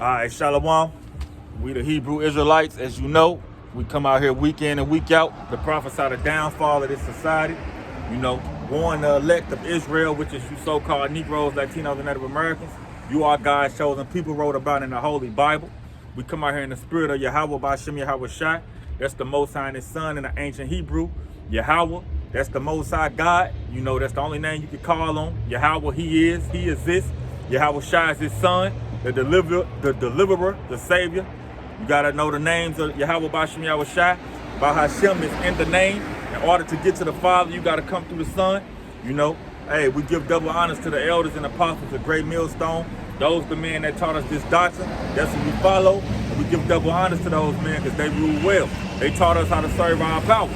All right, Shalom. We the Hebrew Israelites, as you know. We come out here week in and week out to prophesy the downfall of this society. You know, warn the elect of Israel, which is you so-called Negroes, Latinos, and Native Americans. You are God's chosen people, wrote about in the Holy Bible. We come out here in the spirit of Yahweh B'Shem Yahweh Shai. That's the Most High and His Son in the ancient Hebrew. Yahweh, that's the Most High God. You know, that's the only name you can call on. Yahweh, He exists. Yahweh Shai is His Son, the deliverer, the Savior. You gotta know the names of Yahweh B'Shem Yahweh Shai. B'Hashem is in the name. In order to get to the Father, you gotta come through the Son. You know, hey, we give double honors to the elders and apostles, a great millstone. Those the men that taught us this doctrine. That's what we follow. And we give double honors to those men because they rule well. They taught us how to serve our power.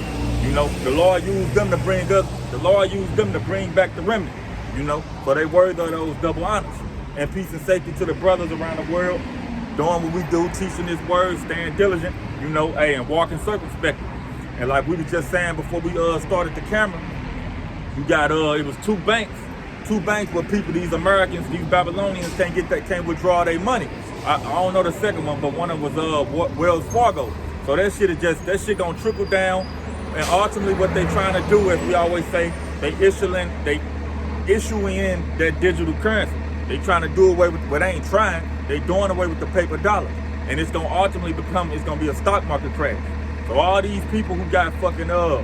You know, the Lord used them to bring us. The Lord used them to bring back the remnant. You know, so they worthy of those double honors. And peace and safety to the brothers around the world, doing what we do, teaching this word, staying diligent, you know, hey, and walking circumspectly. And like we were just saying before we started the camera, you got it was two banks where people, these Americans, these Babylonians can't withdraw their money. I don't know the second one, but one of them was Wells Fargo. So that shit gonna trickle down. And ultimately what they trying to do, as we always say, they issuing that digital currency. They trying to do away with, well, they ain't trying, they doing away with the paper dollar. And it's gonna ultimately it's gonna be a stock market crash. So all these people who got fucking all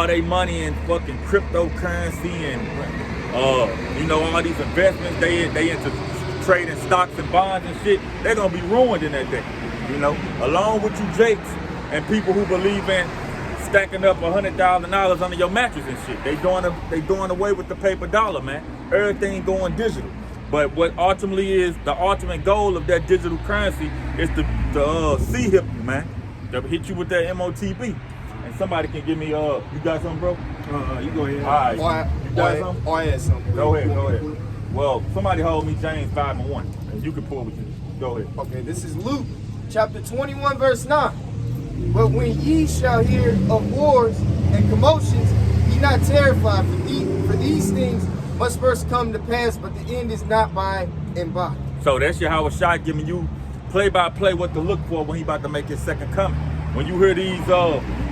their money in fucking cryptocurrency and you know, all these investments, they into trading stocks and bonds and shit, they're gonna be ruined in that day. You know, along with you Jakes and people who believe in stacking up $100,000 under your mattress and shit. They doing away with the paper dollar, man. Everything going digital. But what ultimately is the ultimate goal of that digital currency is to see-hip you, man. To hit you with that MOTB. And somebody can give me, you got something, bro? You go ahead. All right. You got something? I had something. Go ahead. Well, somebody hold me James 5:1. And you can pull with you. Go ahead. Okay, this is Luke chapter 21, verse 9. But when ye shall hear of wars and commotions, be not terrified, for these things must first come to pass, but the end is not by and by. So that's Yahweh Shai giving you play-by-play what to look for when he about to make his second coming. When you hear these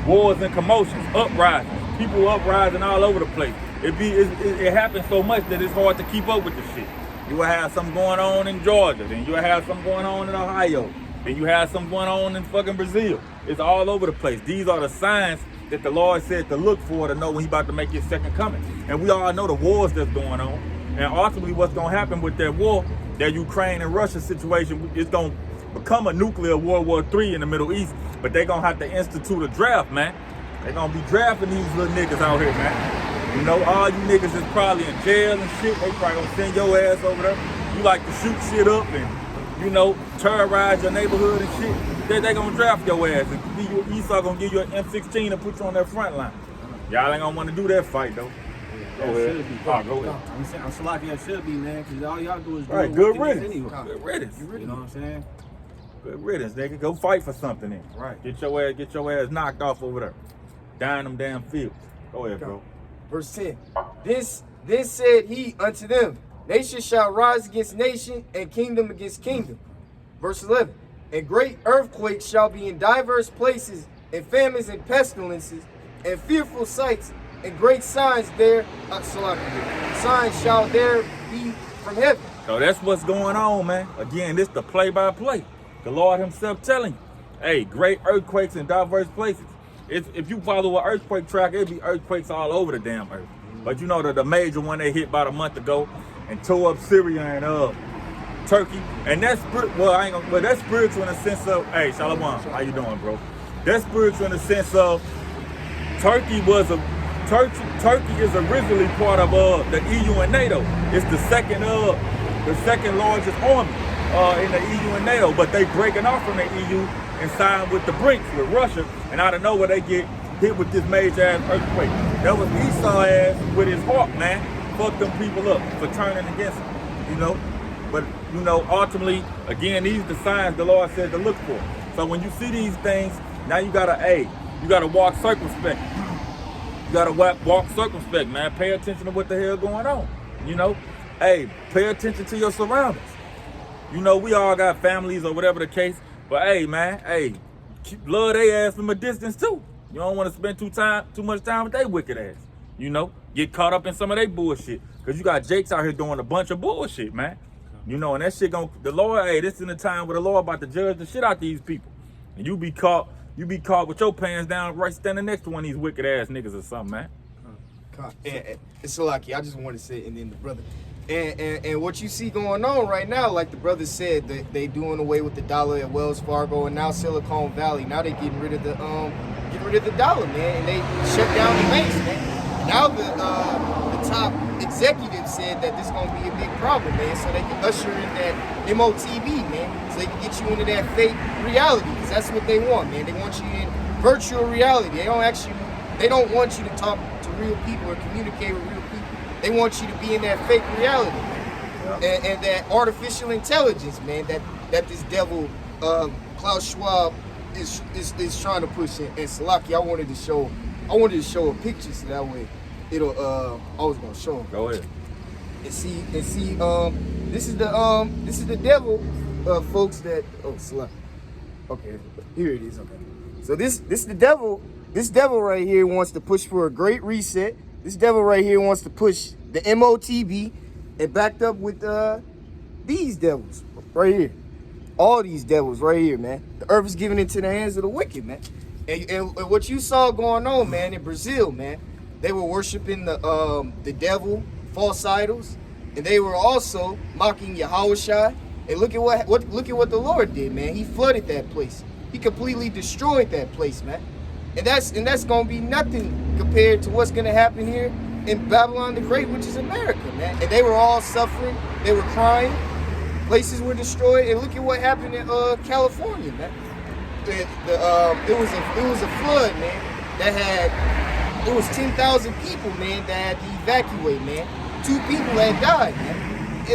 wars and commotions, uprisings, people uprising all over the place. It happens so much that it's hard to keep up with the shit. You will have something going on in Georgia, then you will have something going on in Ohio, then you have something going on in fucking Brazil. It's all over the place. These are the signs that the Lord said to look for to know when He about to make His second coming. And we all know the wars that's going on. And ultimately what's going to happen with that war, that Ukraine and Russia situation, it's going to become a nuclear World War III in the Middle East. But they're going to have to institute a draft, man. They're going to be drafting these little niggas out here, man. You know, all you niggas is probably in jail and shit. They probably going to send your ass over there. You like to shoot shit up and, you know, terrorize your neighborhood and shit. They're gonna draft your ass and Esau gonna give you an M16 and put you on that front line. Y'all ain't gonna want to do that fight though. Go ahead. Go ahead. I'm slacking that should be, man, because all y'all do is do right, good riddance. Anyway. Good riddance. You know what I'm saying? Good riddance, nigga. Go fight for something then. Right. Get your ass knocked off over there. Down them damn fields. Go ahead, bro. Verse 10. Then said he unto them, nation shall rise against nation, and kingdom against kingdom. Verse 11. And great earthquakes shall be in diverse places, and famines and pestilences, and fearful sights, and great signs there. Signs shall there be from heaven. So that's what's going on, man. Again, this the play-by-play. The Lord Himself telling you, hey, great earthquakes in diverse places. If you follow an earthquake track, it'd be earthquakes all over the damn earth. But you know that the major one they hit about a month ago and tore up Syria and Turkey, and that's that's spiritual in the sense of, hey, Shalom, how you doing, bro? That's spiritual in the sense of Turkey is originally part of the EU and NATO. It's the second largest army in the EU and NATO, but they breaking off from the EU and signed with the BRICS with Russia, and out of nowhere they get hit with this major ass earthquake. That was Esau ass with his heart, man. Fuck them people up for turning against him, you know. But, you know, ultimately, again, these are the signs the Lord said to look for. So when you see these things, now you gotta walk circumspect. You gotta walk circumspect, man. Pay attention to what the hell going on. You know, hey, pay attention to your surroundings. You know, we all got families or whatever the case. But hey, man, hey, love they ass from a distance too. You don't want to spend too much time with they wicked ass. You know, get caught up in some of their bullshit. Cause you got Jakes out here doing a bunch of bullshit, man. You know, and that shit the Lord, hey, this is the time where the Lord about to judge the shit out these people. And you be caught with your pants down right standing next to one of these wicked ass niggas or something, man. And it's so lucky. I just want to say, and then the brother, and what you see going on right now, like the brother said, they doing away with the dollar at Wells Fargo, and now Silicon Valley. Now they getting rid of the dollar, man, and they shut down the banks, man. Now the top executive said that this is gonna be a big problem, man. So they can usher in that MOTB, man, so they can get you into that fake reality, because that's what they want, man. They want you in virtual reality. They don't want you to talk to real people or communicate with real people. They want you to be in that fake reality, man. And that artificial intelligence, man, that this devil Klaus Schwab is trying to push in. And Salaki, I wanted to show a picture so that way it'll I was gonna show them. Go ahead. And see this is the devil, folks, that Salaki. Okay, here it is. Okay. So this is the devil. This devil right here wants to push for a great reset. This devil right here wants to push the MOTB, and backed up with these devils right here. All these devils right here, man. The earth is given into the hands of the wicked, man. And what you saw going on, man, in Brazil, man, they were worshiping the devil, false idols, and they were also mocking Yahushua. And look at what the Lord did, man. He flooded that place. He completely destroyed that place, man. And that's gonna be nothing compared to what's gonna happen here in Babylon the Great, which is America, man. And they were all suffering. They were crying. Places were destroyed. And look at what happened in California, man. It was a flood, man. It was 10,000 people, man, that had to evacuate, man. 2 people had died, man.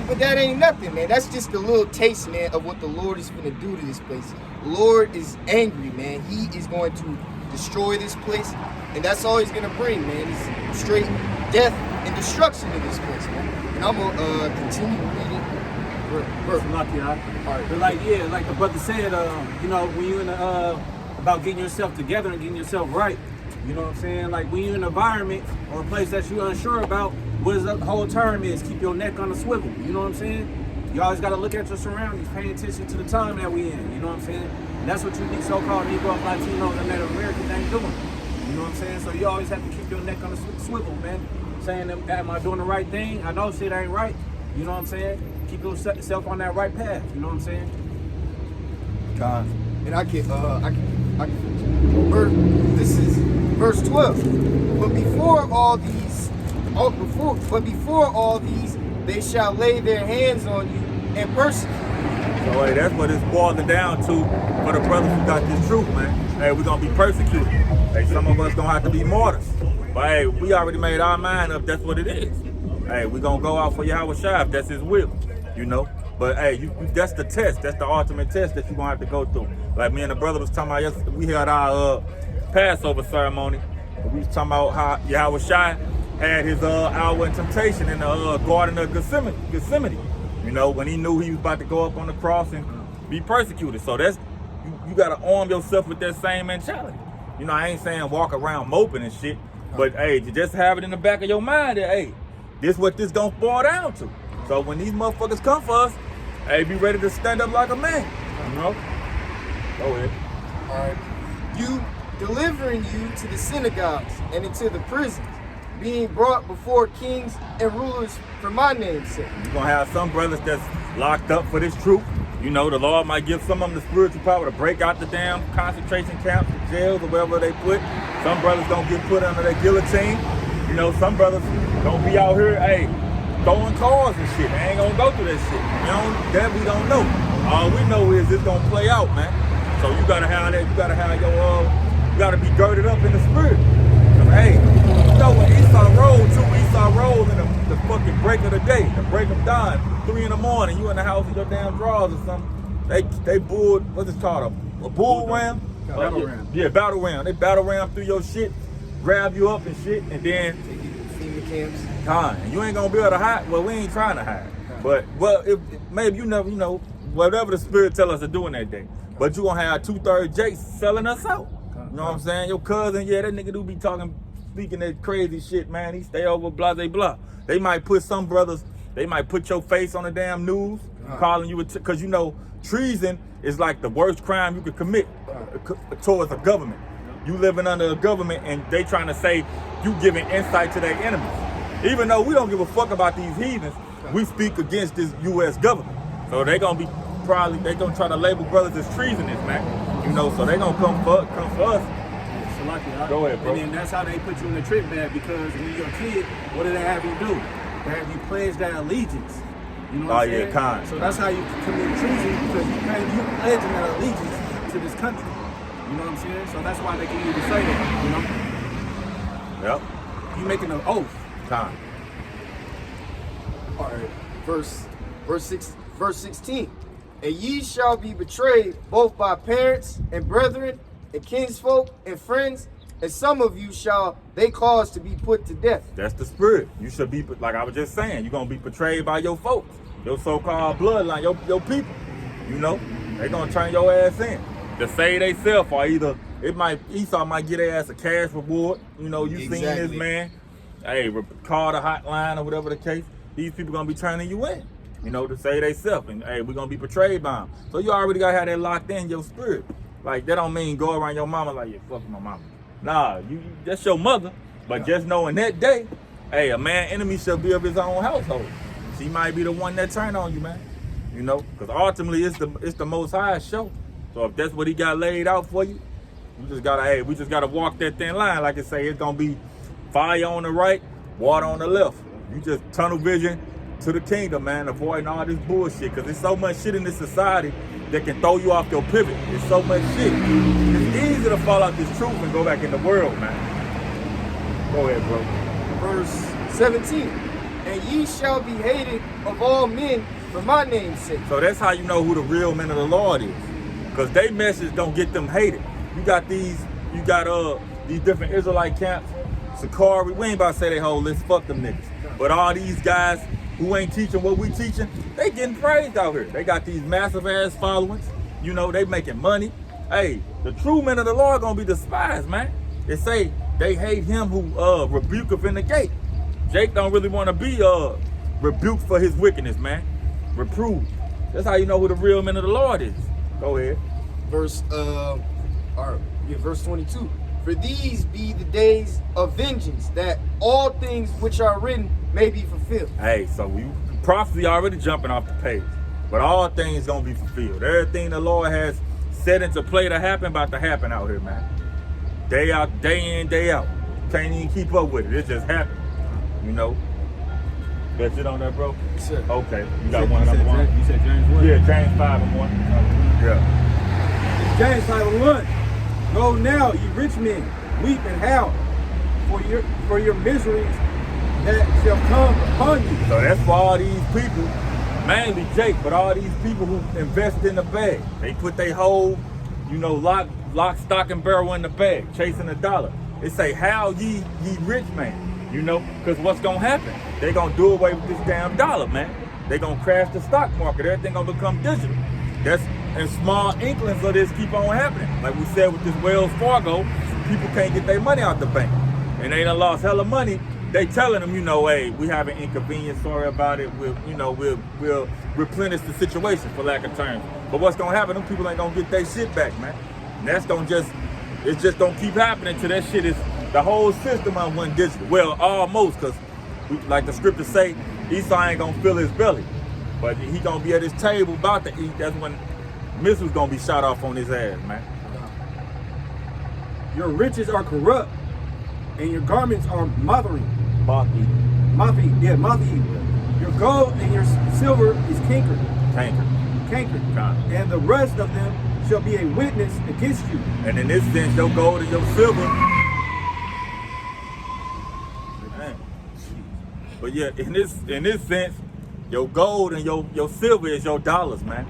But that ain't nothing, man. That's just a little taste, man, of what the Lord is gonna do to this place. The Lord is angry, man. He is going to destroy this place, and that's all he's gonna bring, man. It's straight death and destruction to this place, man. And I'm gonna continue reading. Lucky, all right. But like the brother said, you know, when you're in about getting yourself together and getting yourself right, you know what I'm saying? Like when you're in an environment or a place that you're unsure about, what the whole term is, keep your neck on the swivel. You know what I'm saying? You always got to look at your surroundings, pay attention to the time that we in. You know what I'm saying? And that's what you need so-called Negro, Latinos, and Native Americans ain't doing. You know what I'm saying? So you always have to keep your neck on the swivel, man. Saying, am I doing the right thing? I know shit ain't right. You know what I'm saying? Keep yourself on that right path. You know what I'm saying? God. And I can this is verse 12. But before all these, they shall lay their hands on you and persecute you. So hey, that's what it's boiling down to for the brothers who got this truth, man. Hey, we're gonna be persecuted. Hey, some of us gonna have to be martyrs. But hey, we already made our mind up, that's what it is. Hey, we're gonna go out for Yahushua if that's his will, you know. But hey, that's the test. That's the ultimate test that you're gonna have to go through. Like me and the brother was talking about yesterday, we had our Passover ceremony. We was talking about how Yahushua had his hour in temptation in the Garden of Gethsemane. You know, when he knew he was about to go up on the cross and be persecuted. So that's you gotta arm yourself with that same mentality. You know, I ain't saying walk around moping and shit, but hey, to just have it in the back of your mind that hey, this what this gonna boil down to. So when these motherfuckers come for us, hey, be ready to stand up like a man. You know? Go ahead. All right. You delivering you to the synagogues and into the prisons, being brought before kings and rulers for my name's sake. You're gonna have some brothers that's locked up for this truth. You know, the Lord might give some of them the spiritual power to break out the damn concentration camps, jails, or wherever they put. Some brothers gonna get put under their guillotine. You know, some brothers gonna be out here, hey, throwing cars and shit. They ain't gonna go through that shit. That we don't know. All we know is it's gonna play out, man. So you gotta have that. You gotta have your. You gotta be girded up in the spirit. So, hey, you know when Esau rolled in the fucking break of the day, the break of dawn, 3 in the morning. You in the house with your damn drawers or something. They bulled. What's it called? A bull ram? Battle ram. Yeah, battle ram. They battle ram through your shit, grab you up and shit, and then. Take you to FEMA camps. And you ain't gonna be able to hide. Well, we ain't trying to hide. But if maybe you never, whatever the Spirit tell us to do in that day. But you gonna have 2/3 Jakes selling us out. You know what I'm saying? Your cousin, yeah, that nigga do be speaking that crazy shit, man. He stay over blah, blah. They might put some brothers, they might put your face on the damn news, calling you, because you know, treason is like the worst crime you could commit towards a government. You living under a government and they trying to say you giving insight to their enemies. Even though we don't give a fuck about these heathens, we speak against this U.S. government. So they gonna be they gonna try to label brothers as treasonous, man. You know, so they gonna come for us. So lucky, huh? Go ahead, bro. And then that's how they put you in the trick bag, because when you're a kid, what do they have you do? They have you pledge that allegiance. You know what I'm saying? Kind. So that's how you commit treason, because you pledging that allegiance to this country. You know what I'm saying? So that's why they can even say that, you know? Yep. You making an oath. Kind. All right, verse 16. And ye shall be betrayed both by parents and brethren and kinsfolk and friends, and some of you shall they cause to be put to death. That's the spirit. You should be, like I was just saying, you're gonna be betrayed by your folks, your so-called bloodline, your people. You know, they gonna turn your ass in to save they self, or either Esau might get their ass a cash reward. You know, you seen this man, hey, call the hotline or whatever the case. These people gonna be turning you in, you know, to save they self, and hey, we're gonna be betrayed by them. So you already gotta have that locked in your spirit. Like, that don't mean go around your mama like, you fucking my mama. Nah, that's your mother. But just know in that day, hey, a man enemy shall be of his own household. She might be the one that turn on you, man. You know, because ultimately it's the Most High show. So if that's what he got laid out for you, we just gotta walk that thin line. Like I say, it's gonna be fire on the right, water on the left. You just tunnel vision to the kingdom, man, avoiding all this bullshit. Because there's so much shit in this society that can throw you off your pivot. There's so much shit. It's easy to fall out this truth and go back in the world, man. Go ahead, bro. Verse 17. And ye shall be hated of all men for my name's sake. So that's how you know who the real men of the Lord is. Because they message don't get them hated. You got these different Israelite camps, Sakari, we ain't about to say they whole list, fuck them niggas. But all these guys who ain't teaching what we teaching, they getting praised out here. They got these massive ass followings. You know, they making money. Hey, the true men of the Lord gonna be despised, man. They say they hate him who rebuketh in the gate. Jake don't really want to be rebuked for his wickedness, man. Reproved. That's how you know who the real men of the Lord is. Go ahead. Verse 22. For these be the days of vengeance, that all things which are written may be fulfilled. Hey, so prophecy already jumping off the page, but all things gonna be fulfilled. Everything the Lord has set into play to happen, about to happen out here, man. Day out, day in, day out. Can't even keep up with it. It just happened. You know. That's it on that, bro? Sure. Okay. You got one number one? You said James 1? Yeah, James 5 and 1. Yeah. James 5 and 1. Go now, ye rich men, weep and howl for your miseries that shall come upon you. So that's for all these people, mainly Jake, but all these people who invest in the bag. They put their whole, you know, lock, stock, and barrel in the bag, chasing a dollar. They say, how ye rich man, you know, because what's going to happen? They going to do away with this damn dollar, man. They going to crash the stock market. Everything going to become digital. And small inklings of this keep on happening. Like we said with this Wells Fargo, people can't get their money out the bank. And they done lost hella money. They telling them, you know, hey, we have an inconvenience, sorry about it. We'll replenish the situation, for lack of terms. But what's gonna happen, them people ain't gonna get their shit back, man. And that's it's just gonna keep happening till that shit is, the whole system on one digital. Well, almost, because like the scriptures say, Esau ain't gonna fill his belly. But he gonna be at his table about to eat. That's when missiles gonna be shot off on his ass, man. Your riches are corrupt, and your garments are moth-eaten. Moth-eaten. Your gold and your silver is cankered. And the rest of them shall be a witness against you. And in this sense, your gold and your silver. Man. But yeah, in this sense, your gold and your silver is your dollars, man.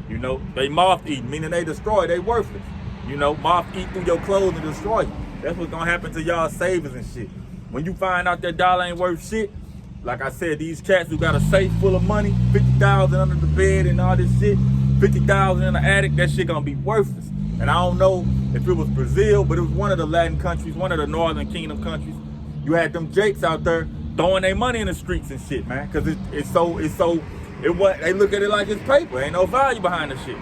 You know, they moth-eaten, meaning they destroy, they worthless. You know, moth-eat through your clothes and destroy you. That's what's gonna happen to y'all savers and shit. When you find out that dollar ain't worth shit, like I said, these cats who got a safe full of money, 50,000 under the bed and all this shit, 50,000 in the attic, that shit gonna be worthless. And I don't know if it was Brazil, but it was one of the Latin countries, one of the Northern Kingdom countries. You had them jakes out there throwing their money in the streets and shit, man. Cause they look at it like it's paper. Ain't no value behind the shit.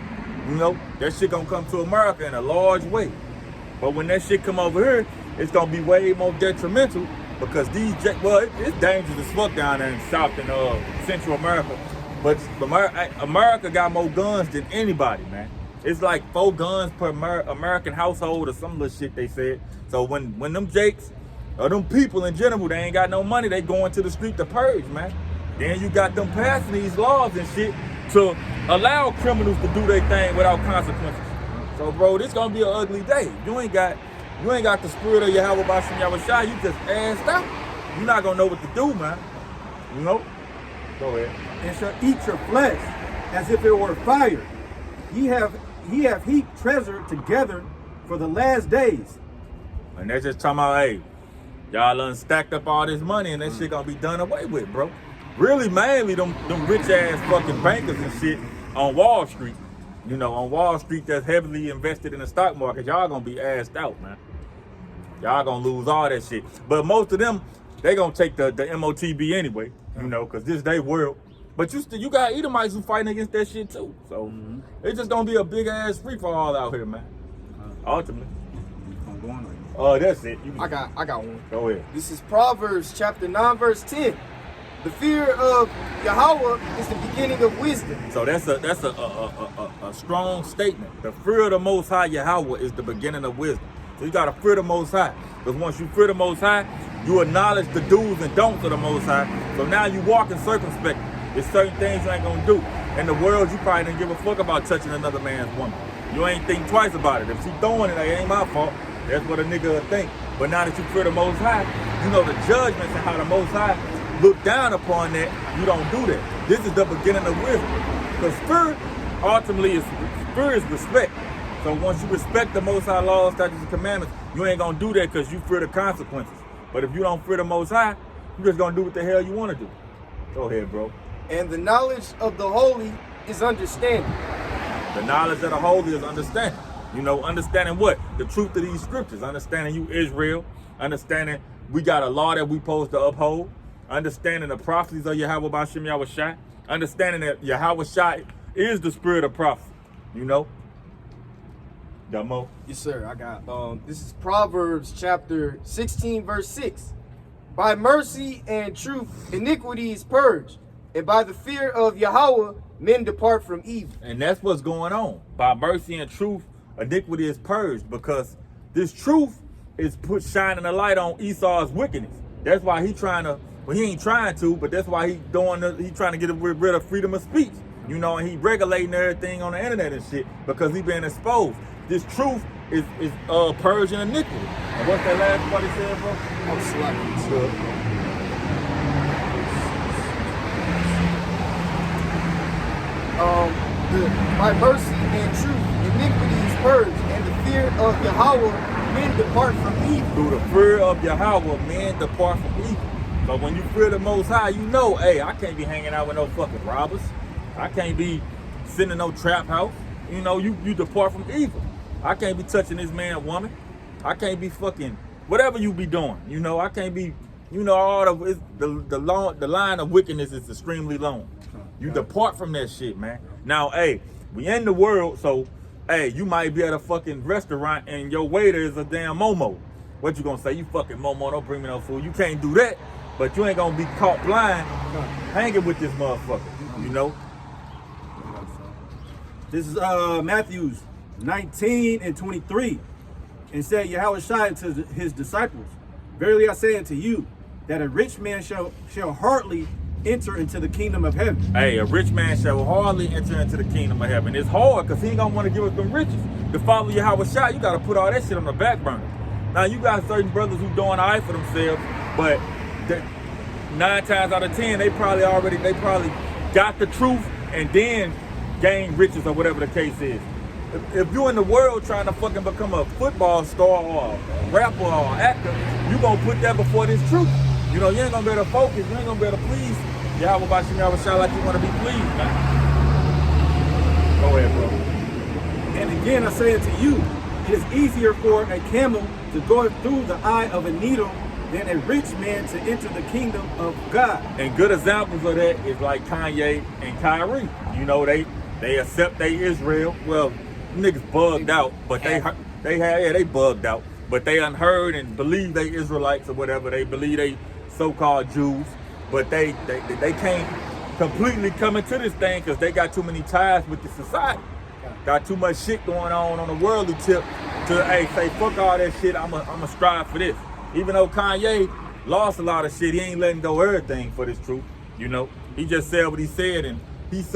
You know, that shit gonna come to America in a large way. But when that shit come over here, it's gonna be way more detrimental because it's dangerous as fuck down there in South and Central America. But America got more guns than anybody, man. It's like 4 guns per American household or some little shit they said. So when them jakes or them people in general, they ain't got no money, they going to the street to purge, man. Then you got them passing these laws and shit to allow criminals to do their thing without consequences. So, bro, this gonna be an ugly day. You ain't got the spirit of Yahweh Bashim Yahushua. You just assed out. You're not gonna know what to do, man. You know? Go ahead. And shall eat your flesh as if it were fire. Ye have heaped treasure together for the last days. And they're just talking about, hey, y'all done stacked up all this money and that shit gonna be done away with, bro. Really, mainly them rich ass fucking bankers and shit on Wall Street. You know, on Wall Street that's heavily invested in the stock market, y'all gonna be assed out, man. Y'all gonna lose all that shit. But most of them, they gonna take the MOTB anyway, you know, cause this they world. But you got Edomites who fighting against that shit too. So it's just gonna be a big ass free for all out here, man. Ultimately. That's it. I got one. Go ahead. This is Proverbs chapter 9, verse 10. The fear of Yahweh is the beginning of wisdom. So that's a strong statement. The fear of the Most High Yahweh is the beginning of wisdom. So you gotta fear the Most High. Because once you fear the Most High, you acknowledge the do's and don'ts of the Most High. So now you walk in circumspect. There's certain things you ain't gonna do. In the world, you probably didn't give a fuck about touching another man's woman. You ain't think twice about it. If she throwing it, it ain't my fault. That's what a nigga will think. But now that you fear the Most High, you know the judgments and how the Most High look down upon that. You don't do that. This is the beginning of wisdom. Because fear ultimately is respect. So once you respect the Most High laws, statutes, and commandments, you ain't gonna do that because you fear the consequences. But if you don't fear the Most High, you just gonna do what the hell you want to do. Go ahead, bro. And the knowledge of the holy is understanding. The knowledge of the holy is understanding. You know, understanding what? The truth of these scriptures. Understanding you, Israel. Understanding we got a law that we supposed to uphold. Understanding the prophecies of Yahweh Bashim Yahushua. Understanding that Yahushua is the spirit of prophecy. You know? Got more? Yes, sir. I got this is Proverbs chapter 16, verse 6. By mercy and truth, iniquity is purged, and by the fear of Yahweh, men depart from evil. And that's what's going on. By mercy and truth, iniquity is purged, because this truth is shining a light on Esau's wickedness. That's why he trying to, well, he ain't trying to, but that's why he trying to get rid of freedom of speech. You know, and he regulating everything on the internet and shit because he been exposed. This truth is purging iniquity. And what's that last part he said, bro? Oh, slack. By mercy and truth, iniquity is purged, and the fear of Yahweh, men depart from evil. Through the fear of Yahweh, men depart from evil. So when you fear the Most High, you know, hey, I can't be hanging out with no fucking robbers. I can't be sitting in no trap house. You know, you depart from evil. I can't be touching this man, woman. I can't be fucking whatever you be doing. You know, I can't be. You know, all of the line of wickedness is extremely long. You depart from that shit, man. Now, hey, we in the world, so hey, you might be at a fucking restaurant and your waiter is a damn Momo. What you gonna say? You fucking Momo, don't bring me no food. You can't do that, but you ain't gonna be caught blind hanging with this motherfucker. You know. This is Matthew 19 and 23. And said Yahushua unto his disciples, verily I say unto you, that a rich man shall hardly enter into the kingdom of heaven. Hey, a rich man shall hardly enter into the kingdom of heaven. It's hard because he ain't gonna want to give us them riches. To follow Yahushua, you gotta put all that shit on the back burner. Now you got certain brothers who doing all right for themselves, but 9 times out of 10, they probably got the truth and then gain riches or whatever the case is. If you're in the world trying to fucking become a football star or a rapper or an actor, you gonna put that before this truth. You know, you ain't gonna be able to focus, you ain't gonna be able to please Yahweh Bashim Yahushua like you wanna be pleased, man. Go ahead, Again, I say unto you, it is easier for a camel to go through the eye of a needle than a rich man to enter the kingdom of God. And good examples of that is like Kanye and Kyrie. You know, they accept they Israel. Well, niggas bugged out, but they bugged out. But they unheard and believe they Israelites or whatever. They believe they so-called Jews, but they can't completely come into this thing because they got too many ties with the society. Got too much shit going on the worldly tip to say fuck all that shit. I'ma strive for this. Even though Kanye lost a lot of shit, he ain't letting go of everything for this truth. You know, he just said what he said, and he's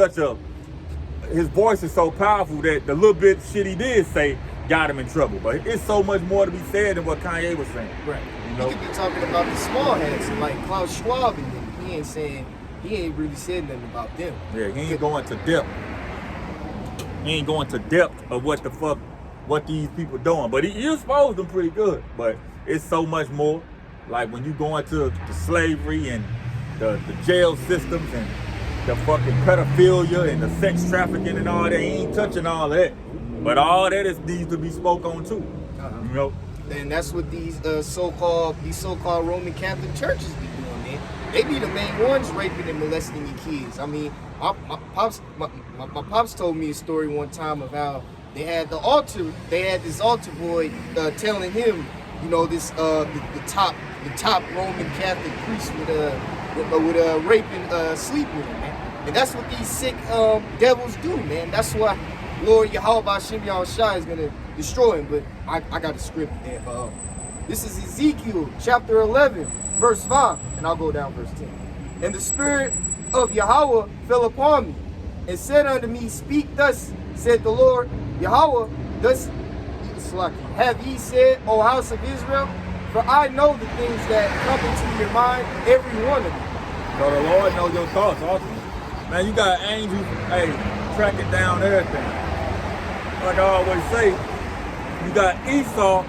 his voice is so powerful that the little bit shit he did say got him in trouble. But it's so much more to be said than what Kanye was saying. Right. You know? He could be talking about the small hats like Klaus Schwab, and them. He ain't really said nothing about them. Yeah, he ain't going to depth. He ain't going to depth of what these people doing. But he exposed them pretty good. But it's so much more. Like when you go into the slavery and the jail systems and the fucking pedophilia and the sex trafficking and all that, he ain't touching all that. But all that needs to be spoke on too. You know? And that's what these so-called Roman Catholic churches be doing, man. They be the main ones raping and molesting your kids. I mean, my pops told me a story one time of how they had this altar boy telling him, you know, this the top Roman Catholic priest would rape and sleep with him, man. And that's what these sick devils do, man. That's why Lord Yahweh Hashem Yahushua is gonna destroy him. But I got a script there. This is Ezekiel chapter 11, verse 5, and I'll go down verse 10. And the spirit of Yahweh fell upon me, and said unto me, Speak thus, said the Lord Yahweh, thus have ye said, O house of Israel? For I know the things that come into your mind, every one of them. So the Lord knows your thoughts also. Man, you got angels, tracking down everything. Like I always say, you got Esau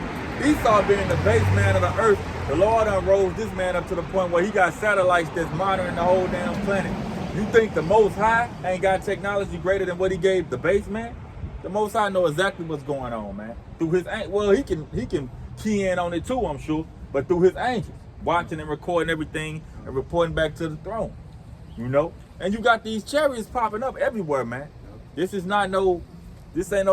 being the base man of the earth. The Lord done rose this man up to the point where he got satellites that's monitoring the whole damn planet. You think the Most High ain't got technology greater than what he gave the base man? The Most High know exactly what's going on, man. Through his, well, he can key in on it too, I'm sure, but through his angels, watching and recording everything and reporting back to the throne, you know? And you got these chariots popping up everywhere, man. This ain't no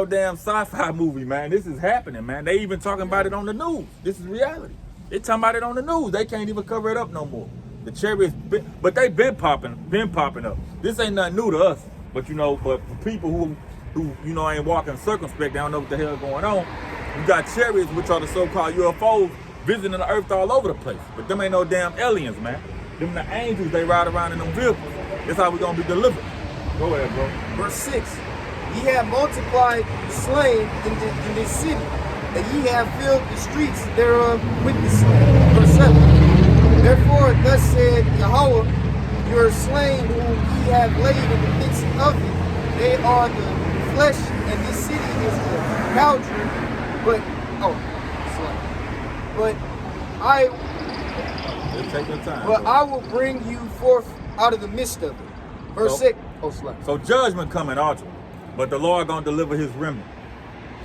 damn sci-fi movie, man. This is happening, man. They even talking about it on the news. This is reality. They talking about it on the news. They can't even cover it up no more. The chariots, but they been popping up. This ain't nothing new to us, but for people who ain't walking circumspect, they don't know what the hell going on. You got chariots, which are the so-called UFOs, visiting the earth all over the place. But them ain't no damn aliens, man. Them the angels, they ride around in them vehicles. That's how we gonna be delivered. Go ahead, bro. Verse 6. Ye have multiplied the slain in this city, and ye have filled the streets thereof with the slain. Verse 7. Therefore, thus said Yahweh, your slain whom ye have laid in the midst of it, they are the flesh, and this city is the cauldron. But take your time. But I will bring you forth out of the midst of it. Verse 6. So judgment coming, ultimately. But the Lord gonna deliver his remnant.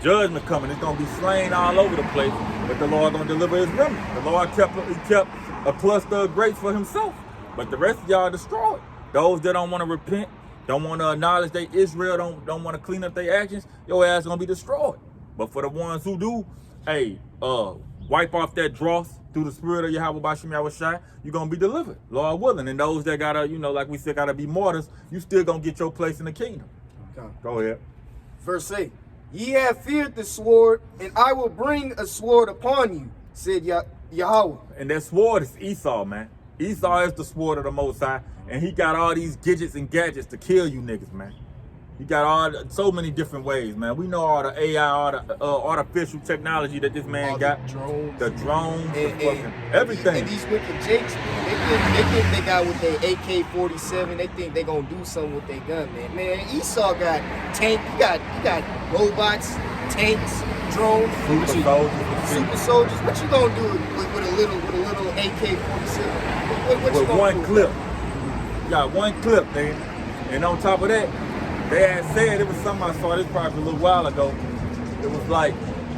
Judgment coming. It's gonna be slain all over the place. But the Lord gonna deliver his remnant. The Lord kept a cluster of grapes for himself. But the rest of y'all destroyed. Those that don't want to repent, don't want to acknowledge they Israel, don't want to clean up their actions, your ass gonna be destroyed. But for the ones who do, wipe off that dross through the spirit of Yahweh Bashim Yahushai, you're gonna be delivered, Lord willing. And those that gotta, like we said, gotta be martyrs, you still gonna get your place in the kingdom. Okay. Go ahead. Verse 8. Ye have feared the sword, and I will bring a sword upon you, said Yahweh. And that sword is Esau, man. Esau is the sword of the Most High, and he got all these gadgets and gadgets to kill you niggas, man. He got so many different ways, man. We know all the AI, all the artificial technology that this man got. The drones, fucking everything. And these wicked jakes, they think they got with their AK-47. They think they gonna do something with their gun, man. Man, Esau got tank. He got robots, tanks, drones, super soldiers. What you gonna do with a little AK-47? What with one clip. You got one clip, man. And on top of that, they had said, it was something I saw this probably a little while ago, it was like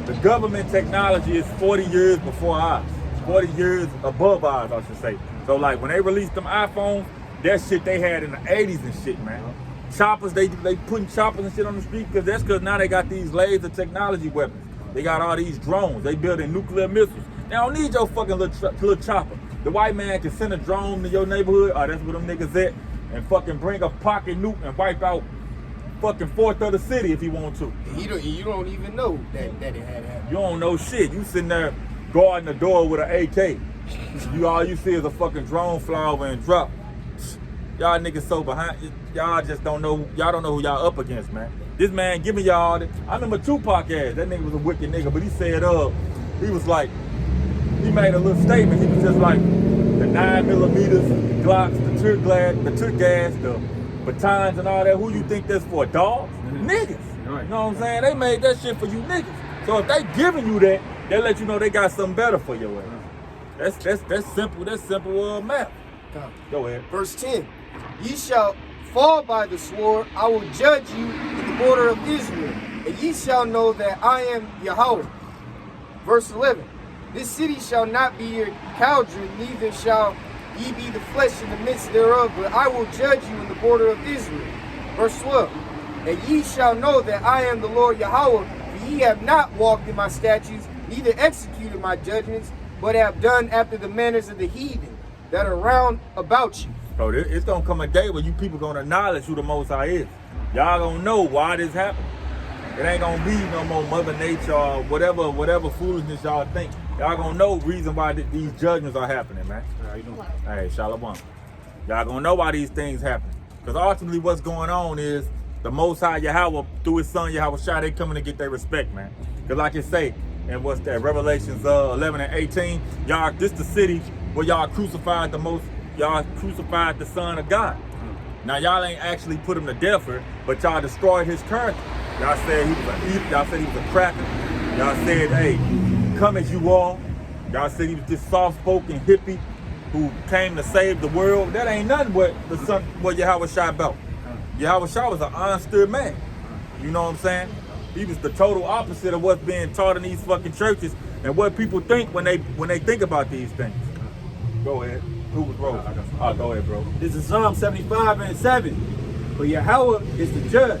the government technology is 40 years before ours. 40 years above ours, I should say. So like when they released them iPhones, that shit they had in the 80s and shit, man. Choppers, they putting choppers and shit on the street because now they got these laser technology weapons. They got all these drones. They building nuclear missiles. They don't need your fucking little chopper. The white man can send a drone to your neighborhood. Oh, that's where them niggas at. And fucking bring a pocket nuke and wipe out fucking fourth of the city if he want to. You don't even know that it had happened. You don't know shit. You sitting there guarding the door with an AK. All you see is a fucking drone fly over and drop. Y'all niggas so behind. Y'all just don't know. Y'all don't know who y'all up against, man. This man giving y'all. I remember Tupac ass. That nigga was a wicked nigga, but he said, he was like, he made a little statement. He was just like, the 9mm, Glocks, the tear gas, the batons and all that. Who you think that's for? Dogs? Niggas. Right. You know what I'm saying? They made that shit for you niggas. So if they giving you that, they let you know they got something better for your ass. That's simple. That's simple math. Go ahead. Verse 10. Ye shall fall by the sword. I will judge you in the border of Israel, and ye shall know that I am Yahweh. Verse 11. This city shall not be your cauldron, neither shall ye be the flesh in the midst thereof, but I will judge you in the border of Israel. Verse 12. And ye shall know that I am the Lord Yahweh, for ye have not walked in my statutes, neither executed my judgments, but have done after the manners of the heathen that are round about you. Bro, it's gonna come a day where you people gonna acknowledge who the Most High is. Y'all gonna know why this happened. It ain't gonna be no more Mother Nature or whatever foolishness y'all think. Y'all gonna know reason why these judgments are happening, man. How you doing? Hey, Shalom. Y'all gonna know why these things happen. Because ultimately what's going on is the Most High Yahweh, through his son Yahweh Shai, they coming to get their respect, man. Because like it say, and what's that, Revelations 11 and 18, y'all, this the city where y'all crucified the Son of God. Now y'all ain't actually put him to death here, but y'all destroyed his character. Y'all said he was a cracker. Y'all said, hey, come as you are. Y'all said he was this soft-spoken hippie who came to save the world. That ain't nothing what Yahweh Shai about. Yahweh Shai was an honest man. You know what I'm saying? He was the total opposite of what's being taught in these fucking churches and what people think when they think about these things. Go ahead. Who was bro? Go ahead, bro. This is Psalm 75 and 7. But Yahweh is the judge.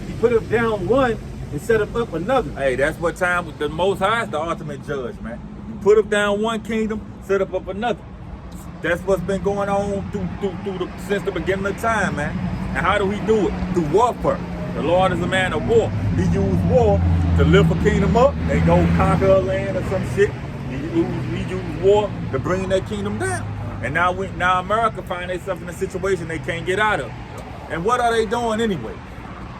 He put him down one and set him up another. Hey, that's what time the Most High is the ultimate judge, man. You put him down one kingdom, set up another. That's what's been going on since the beginning of time, man. And how do we do it? Through warfare. The Lord is a man of war. He used war to lift a kingdom up. They go conquer a land or some shit. He used war to bring that kingdom down. And now America find themselves in a situation they can't get out of. And what are they doing anyway?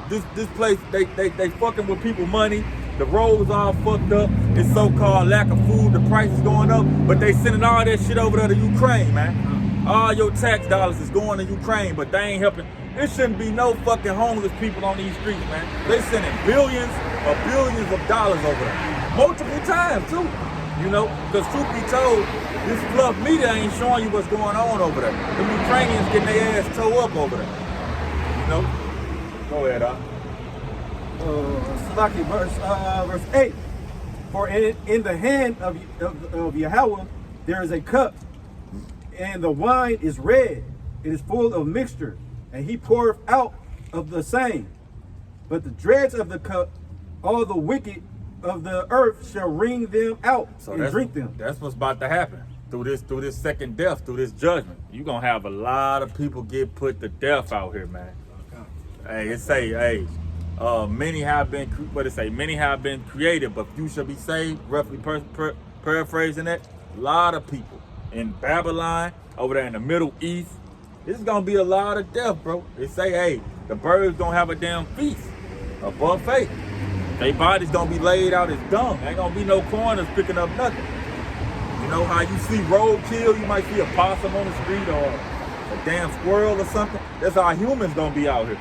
This place, they fucking with people money. The roads all fucked up. It's so-called lack of food. The price is going up. But they sending all that shit over there to Ukraine, man. All your tax dollars is going to Ukraine, but they ain't helping. There shouldn't be no fucking homeless people on these streets, man. They sending billions of dollars over there. Multiple times, too. You know, because truth be told, this fluff media ain't showing you what's going on over there. The Ukrainians getting their ass towed up over there. You know? Go ahead, Verse 8. For in the hand of Yahweh there is a cup, and the wine is red. It is full of mixture, and he poureth out of the same. But the dregs of the cup, all the wicked of the earth shall wring them out and drink them. That's what's about to happen through this second death, through this judgment. You're gonna have a lot of people get put to death out here, man. Hey, it say, many have been created, but few shall be saved. Roughly paraphrasing that, a lot of people in Babylon, over there in the Middle East. This is gonna be a lot of death, bro. They say, hey, the birds gonna have a damn feast, a buffet. Their body's gonna be laid out as dung. Ain't gonna be no corners picking up nothing. You know how you see roadkill, you might see a possum on the street or a damn squirrel or something. That's how humans gonna be out here.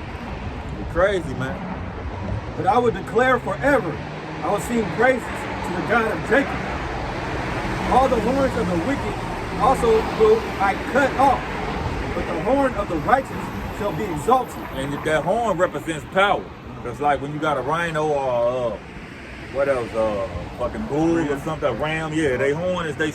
You're crazy, man. But I will declare forever, I will sing praises to the God of Jacob. All the horns of the wicked also will I cut off, but the horn of the righteous shall be exalted. And that horn represents power. Because like when you got a rhino or what else? Fucking bull or something, ram. Yeah, they horn is they